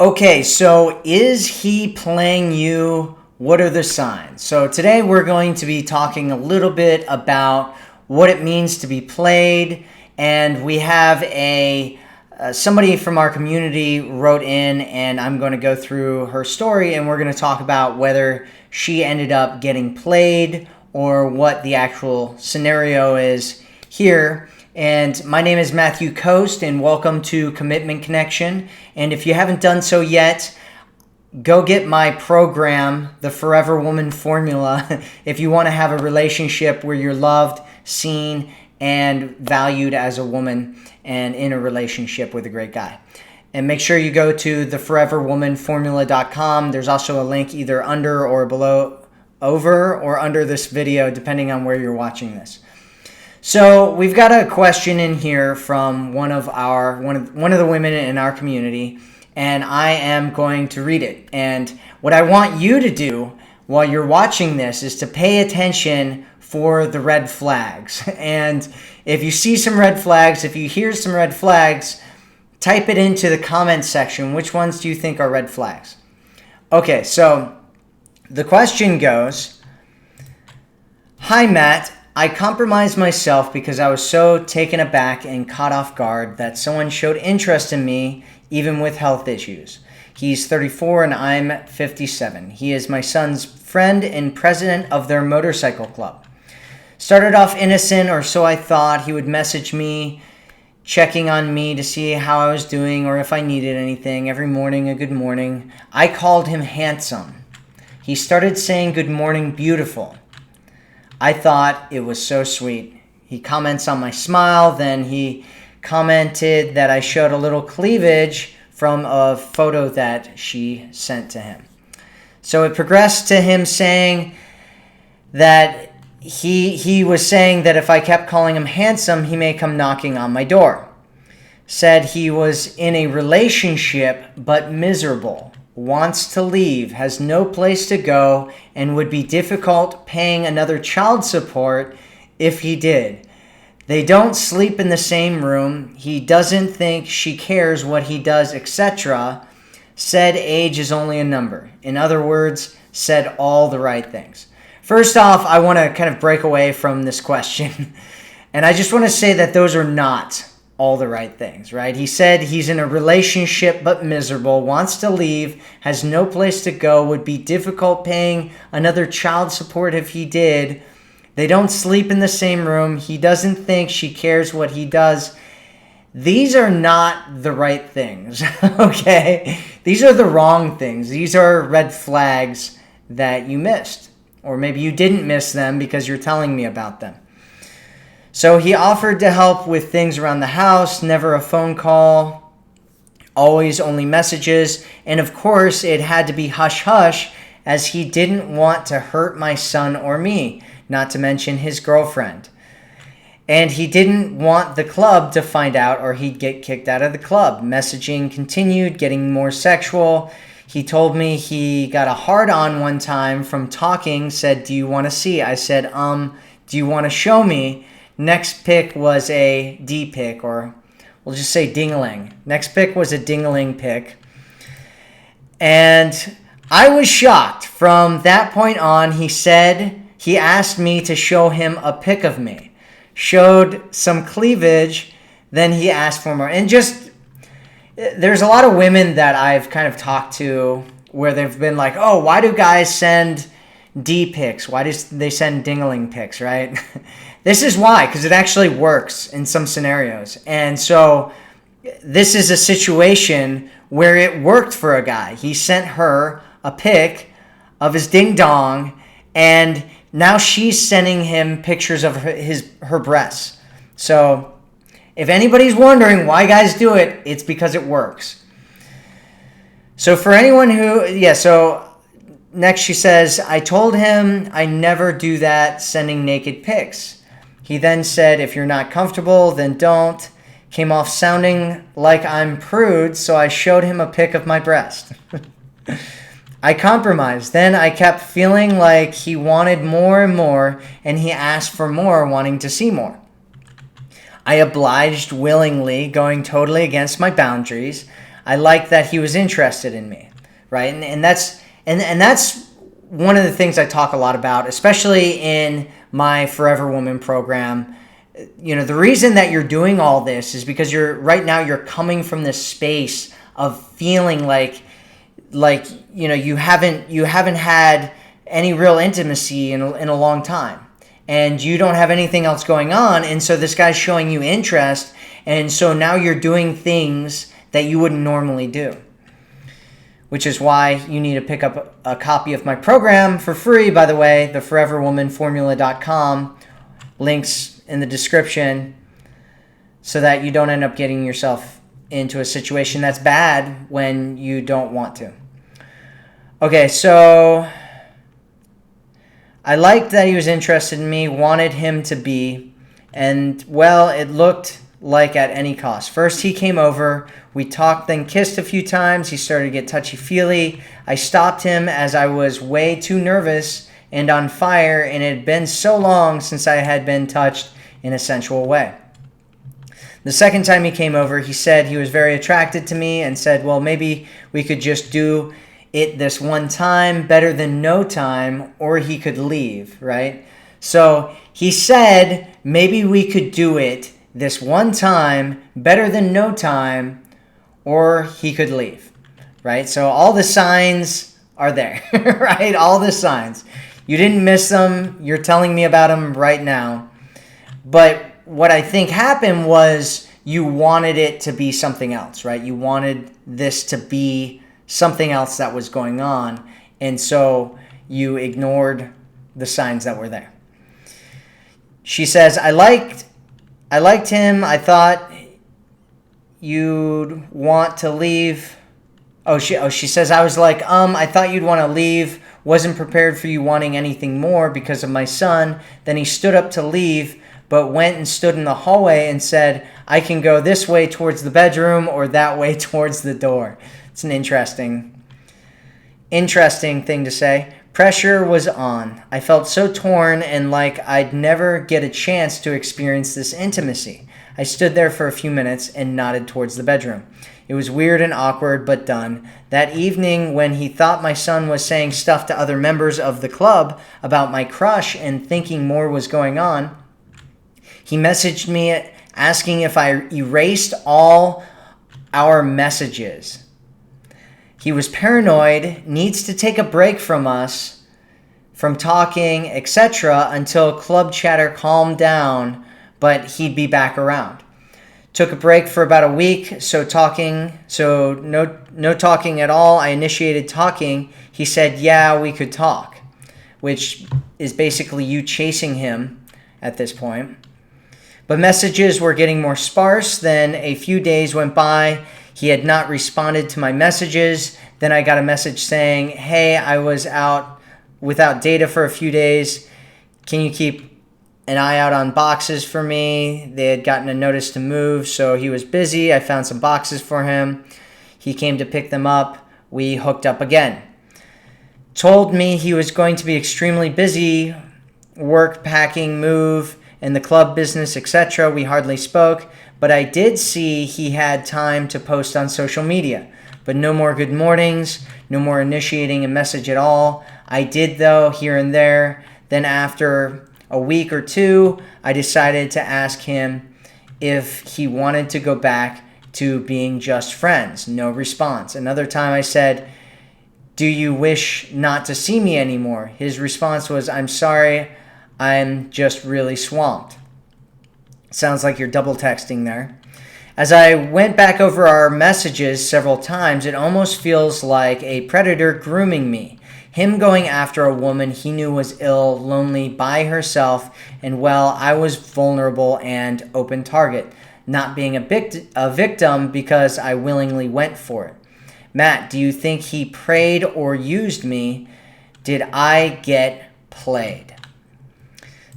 Okay, so is he playing you? What are the signs? So today we're going to be talking a little bit about what it means to be played, and we have somebody from our community wrote in, and I'm going to go through her story, and we're going to talk about whether she ended up getting played or what the actual scenario is here. And my name is Matthew Coast, and welcome to Commitment Connection. And if you haven't done so yet, go get my program, the Forever Woman Formula, if you want to have a relationship where you're loved, seen, and valued as a woman and in a relationship with a great guy. And make sure you go to theforeverwomanformula.com. There's also a link either under or below, over or under this video, depending on where you're watching this. So we've got a question in here from one of the women in our community, and I am going to read it. And what I want you to do while you're watching this is to pay attention for the red flags. And if you see some red flags, if you hear some red flags, type it into the comment section. Which ones do you think are red flags? Okay, so the question goes, "Hi, Matt. I compromised myself because I was so taken aback and caught off guard that someone showed interest in me, even with health issues. He's 34 and I'm 57. He is my son's friend and president of their motorcycle club. Started off innocent, or so I thought. He would message me, checking on me to see how I was doing or if I needed anything. Every morning, a good morning. I called him handsome. He started saying good morning, beautiful. I thought it was so sweet. He comments on my smile. Then he commented that I showed a little cleavage from a photo that she sent to him. So it progressed to him saying that he was saying that if I kept calling him handsome, he may come knocking on my door. Said he was in a relationship but miserable. Wants to leave, has no place to go, and would be difficult paying another child support if he did. They don't sleep in the same room. He doesn't think she cares what he does, etc. Said age is only a number. In other words, said all the right things." First off, I want to kind of break away from this question. And I just want to say that those are not all the right things, right? He said he's in a relationship but miserable, wants to leave, has no place to go, would be difficult paying another child support if he did. They don't sleep in the same room. He doesn't think she cares what he does. These are not the right things, okay? These are the wrong things. These are red flags that you missed. Or maybe you didn't miss them because you're telling me about them. So he offered to help with things around the house, never a phone call, always only messages. And of course, it had to be hush-hush as he didn't want to hurt my son or me, not to mention his girlfriend. And he didn't want the club to find out or he'd get kicked out of the club. Messaging continued, getting more sexual. He told me he got a hard-on one time from talking, said, "Do you want to see?" I said, "Do you want to show me?" Next pick was a D pick, or we'll just say dingling. Next pick was a dingling pick. And I was shocked. From that point on, he said he asked me to show him a pic of me. Showed some cleavage, then he asked for more. And just, there's a lot of women that I've kind of talked to where they've been like, "Oh, why do guys send D pics? Why do they send dingling pics," right? This is why, because it actually works in some scenarios. And so this is a situation where it worked for a guy. He sent her a pic of his ding dong, and now she's sending him pictures of her breasts. So if anybody's wondering why guys do it, it's because it works. So for anyone so next she says, "I told him I never do that, sending naked pics. He then said, if you're not comfortable, then don't." Came off sounding like I'm prude, so I showed him a pic of my breast. I compromised. Then I kept feeling like he wanted more and more, and he asked for more, wanting to see more. I obliged willingly, going totally against my boundaries. I liked that he was interested in me, right? And that's one of the things I talk a lot about, especially in my Forever Woman program. The reason that you're doing all this is because you're coming from this space of feeling like you haven't had any real intimacy in a long time, and you don't have anything else going on, and so this guy's showing you interest, and so now you're doing things that you wouldn't normally do, which is why you need to pick up a copy of my program for free, by the way, the foreverwomanformula.com, links in the description, so that you don't end up getting yourself into a situation that's bad when you don't want to. Okay, so I liked that he was interested in me, wanted him to be, and well, it looked like at any cost. First, he came over, we talked, then kissed a few times. He started to get touchy-feely. I stopped him as I was way too nervous and on fire, and it had been so long since I had been touched in a sensual way. The second time he came over, he said he was very attracted to me and said, well, maybe we could just do it this one time, better than no time, or he could leave, right? So he said maybe we could do it this one time, better than no time, or he could leave, right? So all the signs are there, right? All the signs. You didn't miss them. You're telling me about them right now. But what I think happened was you wanted it to be something else, right? You wanted this to be something else that was going on, and so you ignored the signs that were there. She says, I liked him. I thought you'd want to leave. She says, I was like, I thought you'd want to leave. Wasn't prepared for you wanting anything more because of my son. Then he stood up to leave, but went and stood in the hallway and said, I can go this way towards the bedroom or that way towards the door. It's an interesting thing to say. Pressure was on. I felt so torn and like I'd never get a chance to experience this intimacy. I stood there for a few minutes and nodded towards the bedroom. It was weird and awkward, but done. That evening, when he thought my son was saying stuff to other members of the club about my crush and thinking more was going on, he messaged me asking if I erased all our messages. He was paranoid, needs to take a break from us, from talking, etc., until club chatter calmed down, but he'd be back around. Took a break for about a week, no talking at all. I initiated talking. He said, yeah, we could talk, which is basically you chasing him at this point. But messages were getting more sparse. Then a few days went by. He had not responded to my messages. Then I got a message saying, hey, I was out without data for a few days. Can you keep an eye out on boxes for me? They had gotten a notice to move, so he was busy. I found some boxes for him. He came to pick them up. We hooked up again. Told me he was going to be extremely busy, work, packing, move, and the club business, etc. We hardly spoke, but I did see he had time to post on social media. But no more good mornings, no more initiating a message at all. I did, though, here and there. Then after a week or two, I decided to ask him if he wanted to go back to being just friends. No response. Another time I said, do you wish not to see me anymore? His response was, I'm sorry, I'm just really swamped. Sounds like you're double texting there. As I went back over our messages several times, it almost feels like a predator grooming me. Him going after a woman he knew was ill, lonely, by herself, and well, I was vulnerable and open target, not being a victim because I willingly went for it. Matt, do you think he preyed or used me? Did I get played?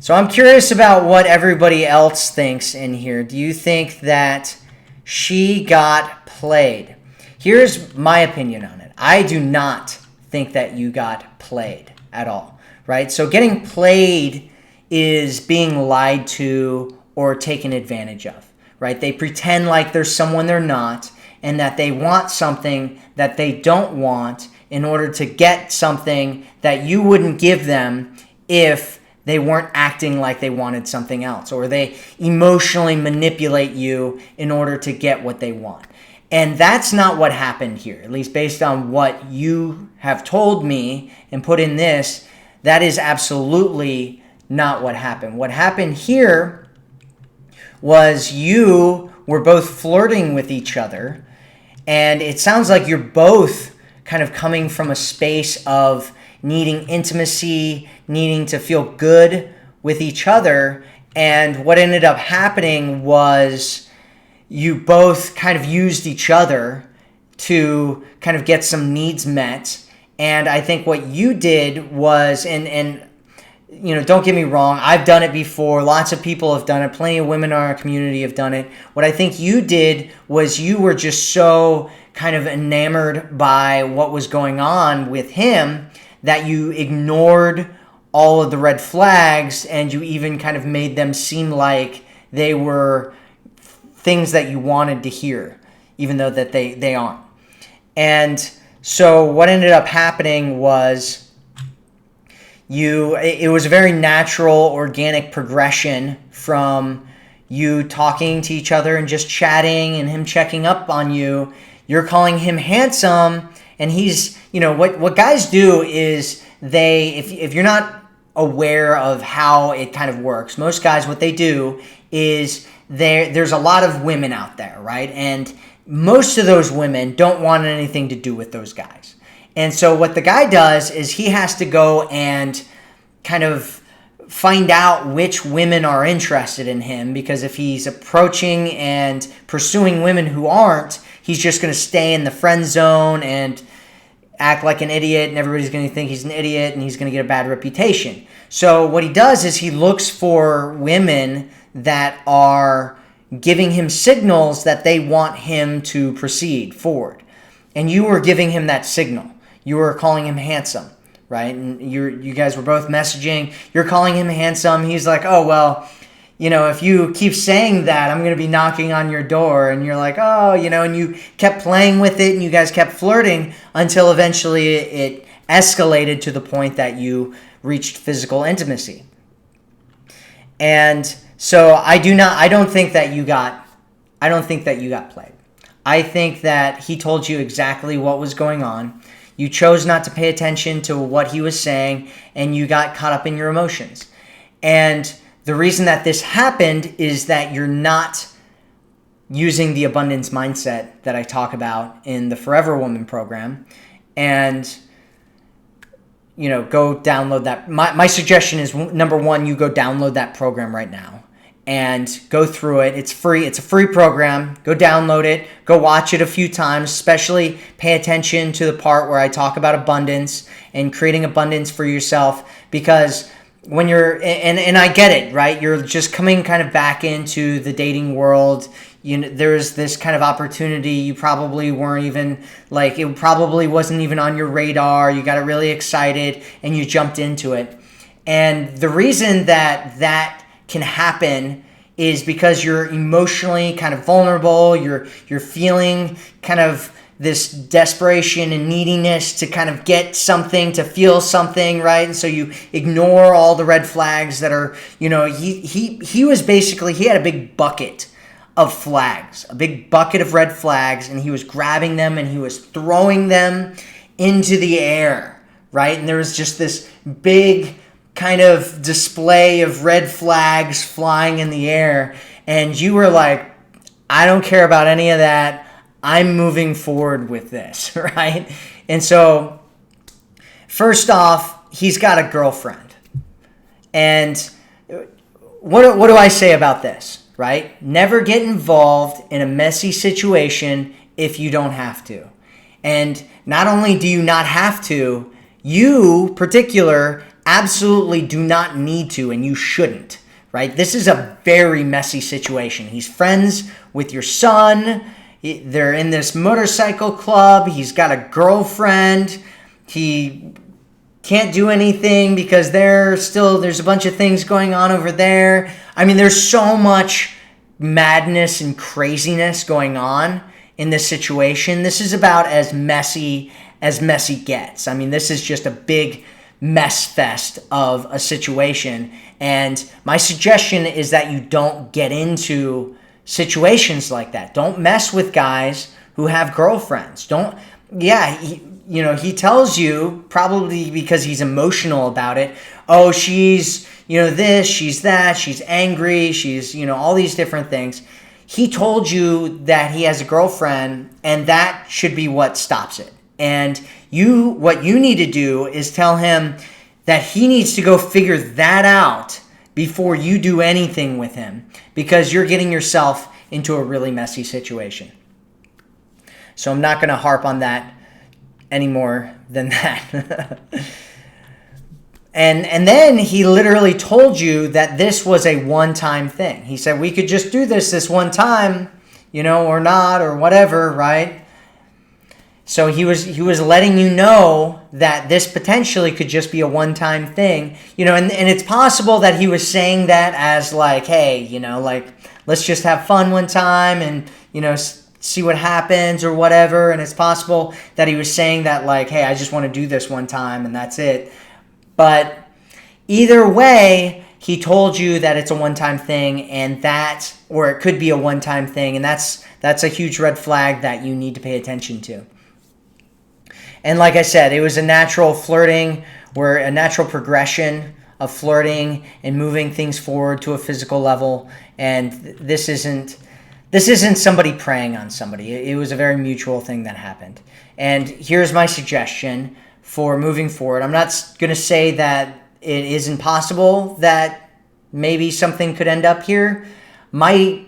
So I'm curious about what everybody else thinks in here. Do you think that she got played? Here's my opinion on it. I do not think that you got played at all, right? So getting played is being lied to or taken advantage of, right? They pretend like there's someone they're not, and that they want something that they don't want in order to get something that you wouldn't give them if they weren't acting like they wanted something else, or they emotionally manipulate you in order to get what they want. And that's not what happened here, at least based on what you have told me and put in this. That is absolutely not what happened. What happened here was you were both flirting with each other, and it sounds like you're both kind of coming from a space of needing intimacy, needing to feel good with each other. And what ended up happening was you both kind of used each other to kind of get some needs met. And I think what you did was, and you know, don't get me wrong, I've done it before. Lots of people have done it. Plenty of women in our community have done it. What I think you did was you were just so kind of enamored by what was going on with him that you ignored all of the red flags, and you even kind of made them seem like they were things that you wanted to hear, even though that they aren't. And so what ended up happening was it was a very natural, organic progression from you talking to each other and just chatting and him checking up on you. You're calling him handsome, and he's, you know, what guys do is if you're not aware of how it kind of works, most guys, what they do is there's a lot of women out there, right? And most of those women don't want anything to do with those guys. And so what the guy does is he has to go and kind of find out which women are interested in him, because if he's approaching and pursuing women who aren't, he's just going to stay in the friend zone and act like an idiot, and everybody's going to think he's an idiot, and he's going to get a bad reputation. So what he does is he looks for women that are giving him signals that they want him to proceed forward. And you were giving him that signal. You were calling him handsome, right? And you guys were both messaging. You're calling him handsome. He's like, oh, well, you know, if you keep saying that, I'm going to be knocking on your door. And you're like, oh, you know, and you kept playing with it, and you guys kept flirting until eventually it escalated to the point that you reached physical intimacy. And so I don't think that you got played. I think that he told you exactly what was going on. You chose not to pay attention to what he was saying, and you got caught up in your emotions. And the reason that this happened is that you're not using the abundance mindset that I talk about in the Forever Woman program. And, you know, go download that. My suggestion is, number one, you go download that program right now and go through it. It's free. It's a free program. Go download it. Go watch it a few times, especially pay attention to the part where I talk about abundance and creating abundance for yourself, because when you're, and I get it, right? You're just coming kind of back into the dating world. You know, there's this kind of opportunity. You probably weren't even, like, it probably wasn't even on your radar. You got really excited and you jumped into it. And the reason that can happen is because you're emotionally kind of vulnerable. You're feeling kind of this desperation and neediness to kind of get something, to feel something, right? And so you ignore all the red flags that are, you know, he was basically, he had a big bucket of flags, a big bucket of red flags, and he was grabbing them and he was throwing them into the air, right? And there was just this big kind of display of red flags flying in the air, and you were like, I don't care about any of that. I'm moving forward with this, right? And so, first off, he's got a girlfriend. And what do I say about this, right? Never get involved in a messy situation if you don't have to. And not only do you not have to, you, particular, absolutely do not need to, and you shouldn't, right? This is a very messy situation. He's friends with your son. They're in this motorcycle club. He's got a girlfriend. He can't do anything because there's a bunch of things going on over there. I mean, there's so much madness and craziness going on in this situation. This is about as messy gets. I mean, this is just a big mess fest of a situation. And my suggestion is that you don't get into situations like that. Don't mess with guys who have girlfriends. He tells you, probably because he's emotional about it, oh, she's, this, she's that, she's angry, she's, all these different things. He told you that he has a girlfriend, and that should be what stops it. And what you need to do is tell him that he needs to go figure that out before you do anything with him, because you're getting yourself into a really messy situation. So I'm not going to harp on that any more than that. And then he literally told you that this was a one-time thing. He said, we could just do this one time, or not, or whatever, right? So he was letting you know that this potentially could just be a one-time thing, and it's possible that he was saying that as like, hey, let's just have fun one time and, see what happens or whatever. And it's possible that he was saying that like, hey, I just want to do this one time and that's it. But either way, he told you that it's a one-time thing, or it could be a one-time thing, and that's a huge red flag that you need to pay attention to. And like I said, it was a natural flirting, or a natural progression of flirting and moving things forward to a physical level. And this isn't somebody preying on somebody. It was a very mutual thing that happened. And here's my suggestion for moving forward. I'm not going to say that it isn't possible that maybe something could end up here. My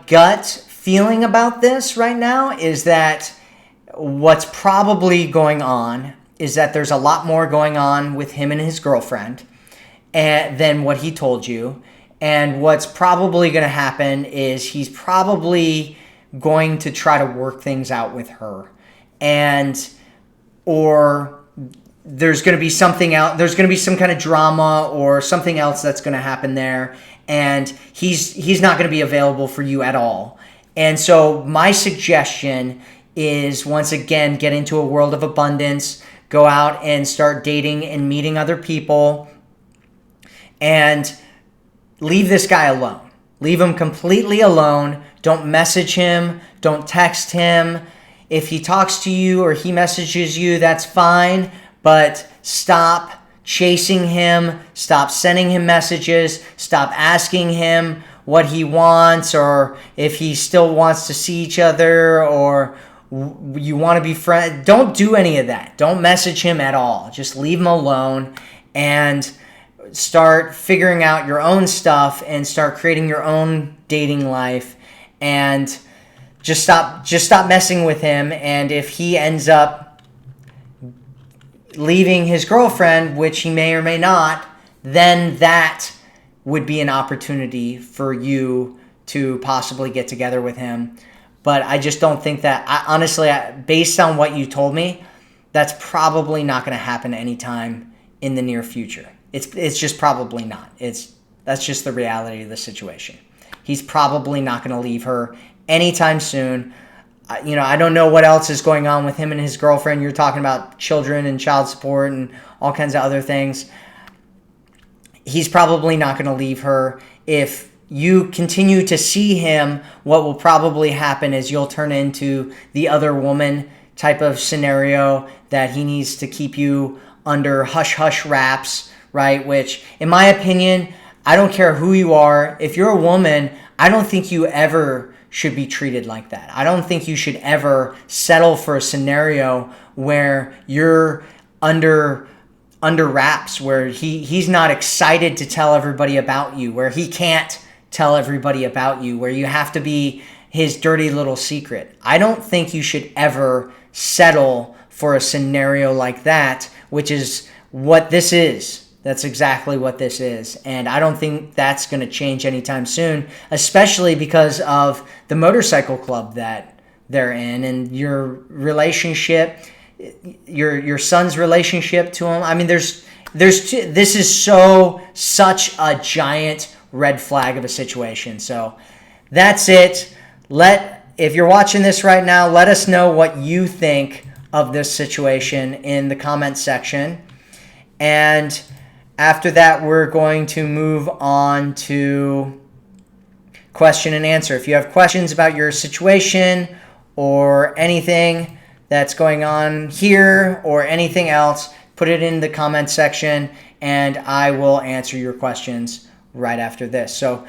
gut feeling about this right now is that what's probably going on is that there's a lot more going on with him and his girlfriend than what he told you. And what's probably going to happen is he's probably going to try to work things out with her. Or there's going to be something else. There's going to be some kind of drama or something else that's going to happen there. And he's not going to be available for you at all. And so my suggestion is, once again, get into a world of abundance, go out and start dating and meeting other people, and leave this guy alone. Leave him completely alone. Don't message him. Don't text him. If he talks to you or he messages you, that's fine, but stop chasing him. Stop sending him messages. Stop asking him what he wants, or if he still wants to see each other, or you want to be friends. Don't do any of that. Don't message him at all. Just leave him alone and start figuring out your own stuff and start creating your own dating life, and just stop messing with him. And if he ends up leaving his girlfriend, which he may or may not, then that would be an opportunity for you to possibly get together with him. But I just don't think that, honestly, based on what you told me, that's probably not going to happen anytime in the near future. It's just probably not. That's just the reality of the situation. He's probably not going to leave her anytime soon. I don't know what else is going on with him and his girlfriend. You're talking about children and child support and all kinds of other things. He's probably not going to leave her. If you continue to see him, what will probably happen is you'll turn into the other woman type of scenario, that he needs to keep you under hush-hush wraps, right? Which, in my opinion, I don't care who you are. If you're a woman, I don't think you ever should be treated like that. I don't think you should ever settle for a scenario where you're under wraps, where he's not excited to tell everybody about you, where he can't tell everybody about you, where you have to be his dirty little secret. I don't think you should ever settle for a scenario like that, which is what this is. That's exactly what this is. And I don't think that's going to change anytime soon, especially because of the motorcycle club that they're in and your relationship, your son's relationship to him. I mean, this is such a giant red flag of a situation. So that's it. if you're watching this right now, let us know what you think of this situation in the comment section. And after that, we're going to move on to question and answer. If you have questions about your situation or anything that's going on here or anything else, put it in the comment section and I will answer your questions right after this. So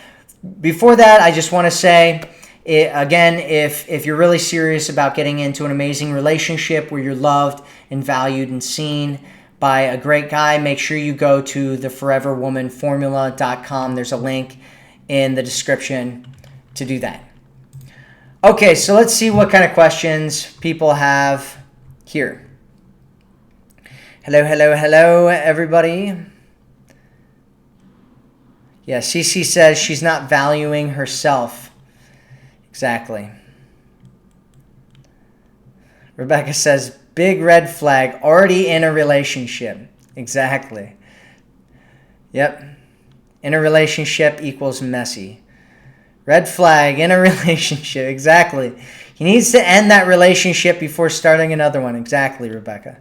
before that, I just want to say, again, if you're really serious about getting into an amazing relationship where you're loved and valued and seen by a great guy, make sure you go to theforeverwomanformula.com. There's a link in the description to do that. Okay, so let's see what kind of questions people have here. Hello, everybody. Yeah, Cece says she's not valuing herself. Exactly. Rebecca says, big red flag, already in a relationship. Exactly. Yep. In a relationship equals messy. Red flag, in a relationship. Exactly. He needs to end that relationship before starting another one. Exactly, Rebecca.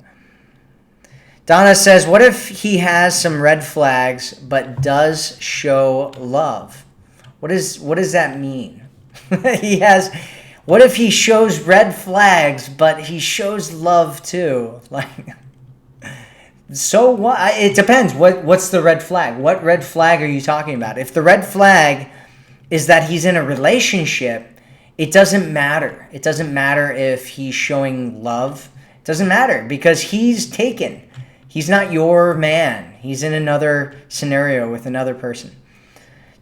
Donna says, what if he has some red flags but does show love? What does that mean? What if he shows red flags but he shows love too? Like, so what? It depends. What's the red flag? What red flag are you talking about? If the red flag is that he's in a relationship, it doesn't matter. It doesn't matter if he's showing love. It doesn't matter because he's taken. He's not your man. He's in another scenario with another person.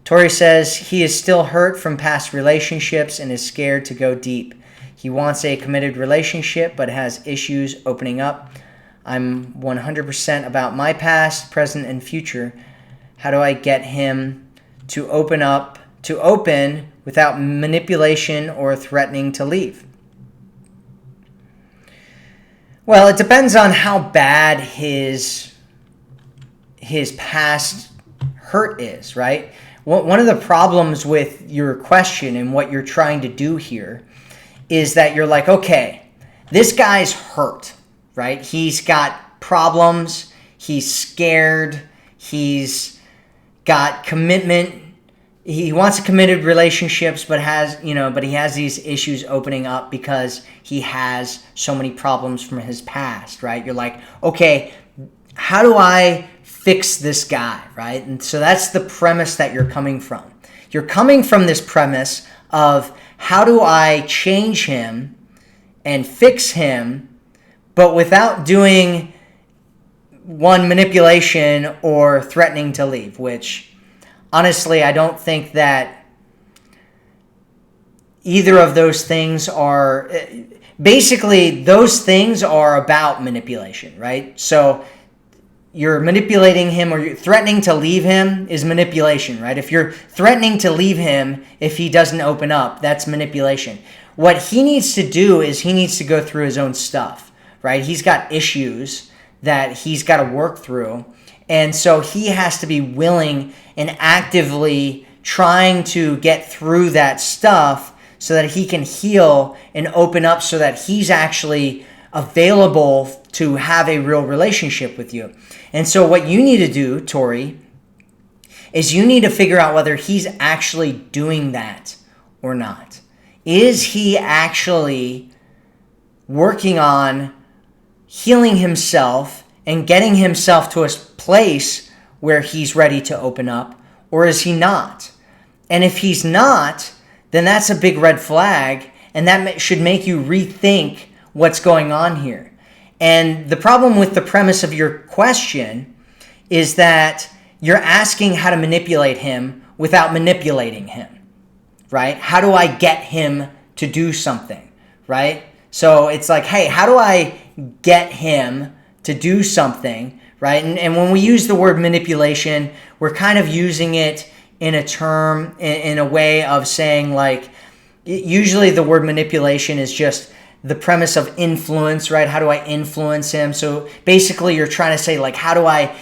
Tori says he is still hurt from past relationships and is scared to go deep. He wants a committed relationship but has issues opening up. I'm 100% about my past, present, and future. How do I get him to open without manipulation or threatening to leave? Well, it depends on how bad his past hurt is, right? One of the problems with your question and what you're trying to do here is that you're like, okay, this guy's hurt, right? He's got problems. He's scared. He's got commitment. He wants a committed relationships, but he has these issues opening up because he has so many problems from his past, right? You're like, okay, how do I fix this guy, right? And so that's the premise that you're coming from. You're coming from this premise of how do I change him and fix him, but without doing manipulation or threatening to leave, which honestly, I don't think that either of those things are, basically those things are about manipulation, right? So you're manipulating him or you're threatening to leave him is manipulation, right? If you're threatening to leave him if he doesn't open up, that's manipulation. What he needs to do is he needs to go through his own stuff, right? He's got issues that he's got to work through. And so he has to be willing and actively trying to get through that stuff so that he can heal and open up so that he's actually available to have a real relationship with you. And so what you need to do, Tori, is you need to figure out whether he's actually doing that or not. Is he actually working on healing himself and getting himself to a place where he's ready to open up, or is he not? And if he's not, then that's a big red flag, and that should make you rethink what's going on here. And the problem with the premise of your question is that you're asking how to manipulate him without manipulating him, right? How do I get him to do something, right? So it's like, hey, how do I get him to do something, right? And when we use the word manipulation, we're kind of using it in a term, in a way of saying like, usually the word manipulation is just the premise of influence, right? How do I influence him? So basically you're trying to say like, how do I